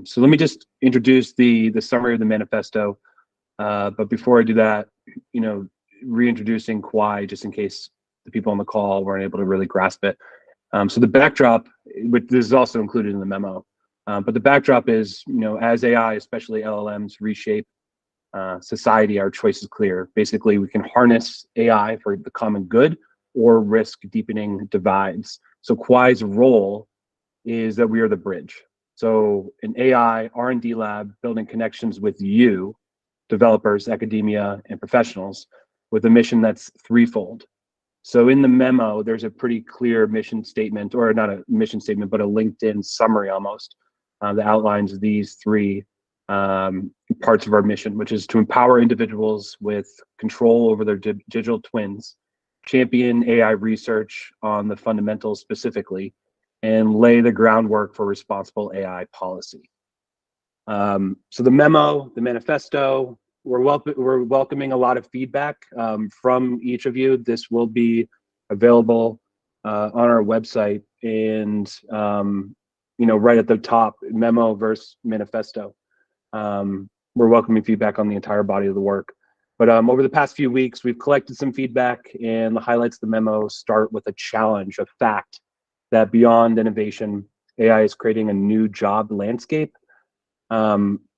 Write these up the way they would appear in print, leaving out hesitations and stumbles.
So let me just introduce the summary of the manifesto. But before I do that, reintroducing Kwaai, just in case the people on the call weren't able to really grasp it. So the backdrop, which this is also included in the memo, but the backdrop is, as AI, especially LLMs, reshape society, our choice is clear. Basically, we can harness AI for the common good or risk deepening divides. So Kwaai's role is that we are the bridge. So an AI R&D lab building connections with you, developers, academia, and professionals, with a mission that's threefold. So in the memo, there's a pretty clear mission statement, or not a mission statement, but a LinkedIn summary almost, that outlines these three parts of our mission, which is to empower individuals with control over their digital twins, champion AI research on the fundamentals specifically, and lay the groundwork for responsible AI policy. So the memo, the manifesto, we're welcoming a lot of feedback from each of you. This will be available on our website, and right at the top, memo versus manifesto. We're welcoming feedback on the entire body of the work. But over the past few weeks, we've collected some feedback, and the highlights of the memo start with a challenge, a fact that beyond innovation, AI is creating a new job landscape,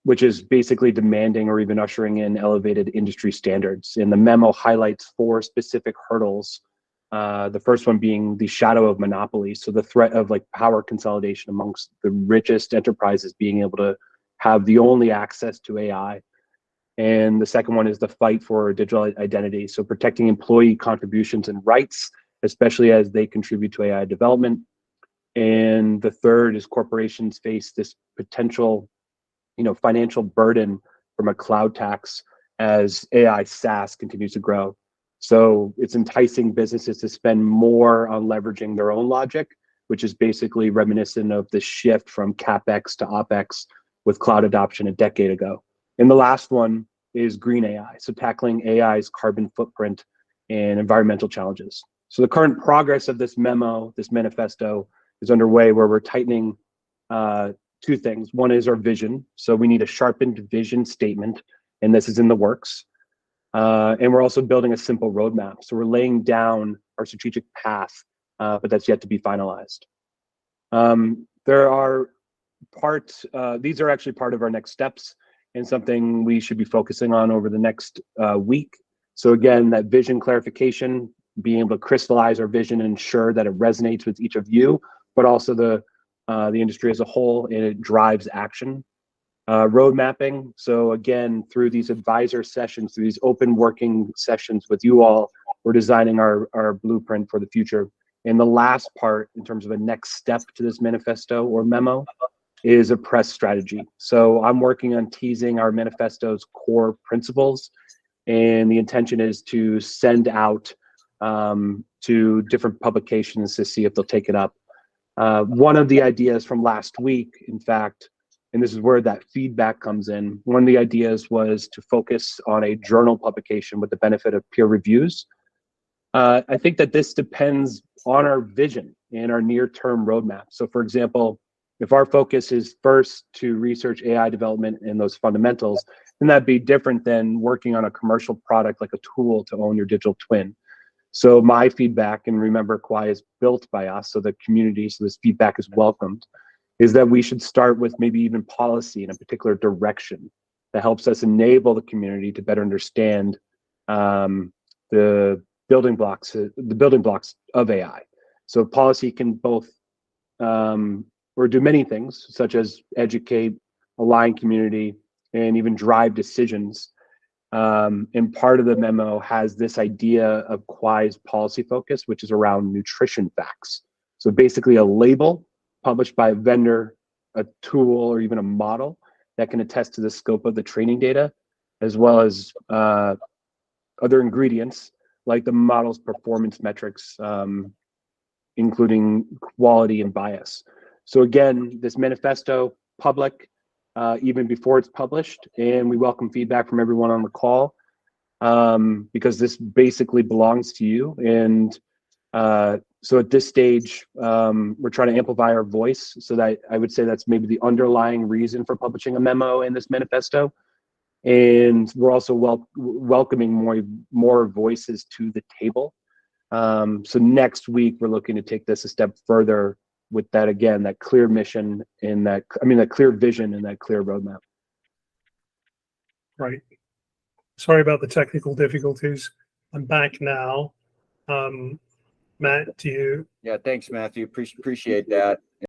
which is basically demanding or even ushering in elevated industry standards. And the memo highlights 4 specific hurdles. The first one being the shadow of monopoly. So the threat of power consolidation amongst the richest enterprises being able to have the only access to AI. And the second one is the fight for digital identity. So protecting employee contributions and rights, especially as they contribute to AI development. And the third is corporations face this potential financial burden from a cloud tax as AI SaaS continues to grow. So it's enticing businesses to spend more on leveraging their own logic, which is basically reminiscent of the shift from CapEx to OpEx with cloud adoption a decade ago. And the last one is green AI, so tackling AI's carbon footprint and environmental challenges. So the current progress of this memo, this manifesto, is underway, where we're tightening 2 things. One is our vision. So we need a sharpened vision statement, and this is in the works. And we're also building a simple roadmap. So we're laying down our strategic path, but that's yet to be finalized. There are parts, these are actually part of our next steps and something we should be focusing on over the next week. So again, that vision clarification, being able to crystallize our vision and ensure that it resonates with each of you, but also the industry as a whole, and it drives action. Road mapping. So again, through these advisor sessions, through these open working sessions with you all, we're designing our blueprint for the future. And the last part, in terms of a next step to this manifesto or memo, is a press strategy. So I'm working on teasing our manifesto's core principles, and the intention is to send out to different publications to see if they'll take it up. One of the ideas from last week, in fact, and this is where that feedback comes in, one of the ideas was to focus on a journal publication with the benefit of peer reviews. I think that this depends on our vision and our near-term roadmap. So for example, if our focus is first to research AI development and those fundamentals, then that'd be different than working on a commercial product like a tool to own your digital twin. So my feedback, and remember, Kwaai is built by us, so the community, so this feedback is welcomed, is that we should start with maybe even policy in a particular direction that helps us enable the community to better understand the building blocks of AI. So policy can both or do many things, such as educate, align community, and even drive decisions. And part of the memo has this idea of Kwaai's policy focus, which is around nutrition facts. So basically a label published by a vendor, a tool, or even a model that can attest to the scope of the training data, as well as other ingredients like the model's performance metrics, including quality and bias. So again, this manifesto, public, even before it's published, and we welcome feedback from everyone on the call, because this basically belongs to you. And So at this stage, we're trying to amplify our voice. So that I would say that's maybe the underlying reason for publishing a memo in this manifesto. And we're also welcoming more voices to the table. So next week, we're looking to take this a step further with that, again, that clear mission and that clear vision and that clear roadmap. Right. Sorry about the technical difficulties. I'm back now. Matt, do you? Yeah, thanks, Matthew. Appreciate that.